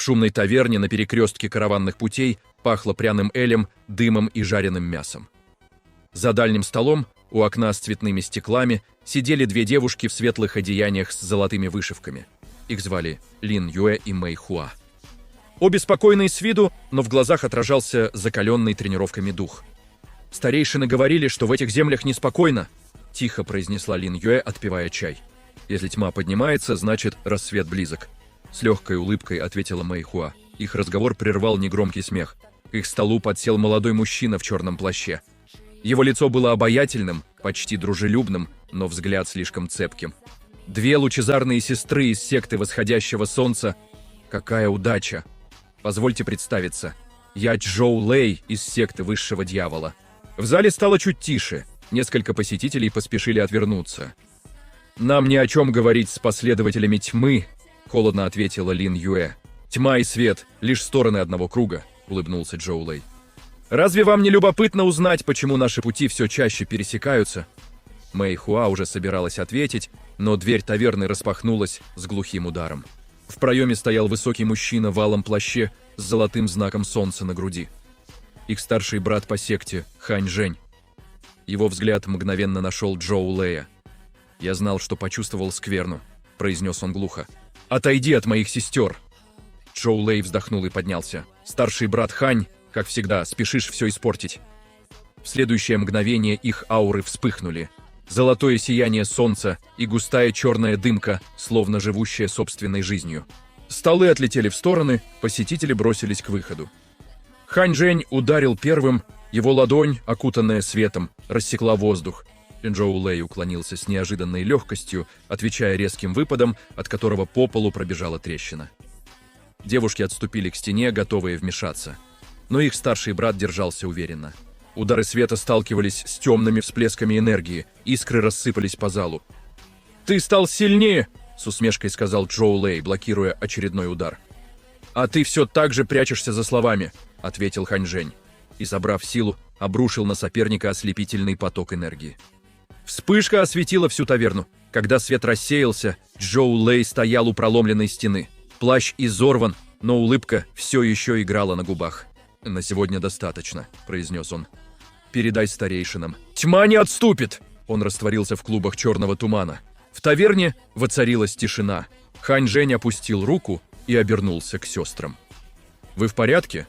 В шумной таверне на перекрестке караванных путей пахло пряным элем, дымом и жареным мясом. За дальним столом, у окна с цветными стеклами, сидели две девушки в светлых одеяниях с золотыми вышивками. Их звали Лин Юэ и Мэй Хуа. Обе спокойные с виду, но в глазах отражался закаленный тренировками дух. «Старейшины говорили, что в этих землях неспокойно», — тихо произнесла Лин Юэ, отпивая чай. «Если тьма поднимается, значит, рассвет близок», — с легкой улыбкой ответила Мэй Хуа. Их разговор прервал негромкий смех. К их столу подсел молодой мужчина в черном плаще. Его лицо было обаятельным, почти дружелюбным, но взгляд слишком цепким. Две лучезарные сестры из секты восходящего солнца. Какая удача! Позвольте представиться. Я Чжоу Лэй из секты высшего дьявола. В зале стало чуть тише. Несколько посетителей поспешили отвернуться. «Нам ни о чем говорить с последователями тьмы», — холодно ответила Лин Юэ. «Тьма и свет — лишь стороны одного круга», — улыбнулся Чжоу Лэй. «Разве вам не любопытно узнать, почему наши пути все чаще пересекаются?» Мэй Хуа уже собиралась ответить, но дверь таверны распахнулась с глухим ударом. В проеме стоял высокий мужчина в алом плаще с золотым знаком солнца на груди. Их старший брат по секте, Хань Жень. Его взгляд мгновенно нашел Чжоу Лэя. «Я знал, что почувствовал скверну», — произнес он глухо. «Отойди от моих сестер!» Чжоу Лэй вздохнул и поднялся. «Старший брат Хань, как всегда, спешишь все испортить». В следующее мгновение их ауры вспыхнули. Золотое сияние солнца и густая черная дымка, словно живущая собственной жизнью. Столы отлетели в стороны, посетители бросились к выходу. Хань Жень ударил первым, его ладонь, окутанная светом, рассекла воздух. Чжоу Лэй уклонился с неожиданной легкостью, отвечая резким выпадом, от которого по полу пробежала трещина. Девушки отступили к стене, готовые вмешаться. Но их старший брат держался уверенно. Удары света сталкивались с темными всплесками энергии, искры рассыпались по залу. «Ты стал сильнее!» — с усмешкой сказал Чжоу Лэй, блокируя очередной удар. «А ты все так же прячешься за словами», — ответил Хань Жень. И, собрав силу, обрушил на соперника ослепительный поток энергии. Вспышка осветила всю таверну. Когда свет рассеялся, Чжоу Лэй стоял у проломленной стены. Плащ изорван, но улыбка все еще играла на губах. «На сегодня достаточно», — произнес он. «Передай старейшинам. Тьма не отступит!» Он растворился в клубах черного тумана. В таверне воцарилась тишина. Хань Жень опустил руку и обернулся к сестрам. «Вы в порядке?»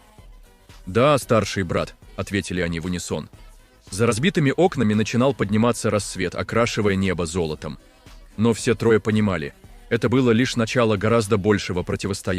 «Да, старший брат», — ответили они в унисон. За разбитыми окнами начинал подниматься рассвет, окрашивая небо золотом. Но все трое понимали, это было лишь начало гораздо большего противостояния.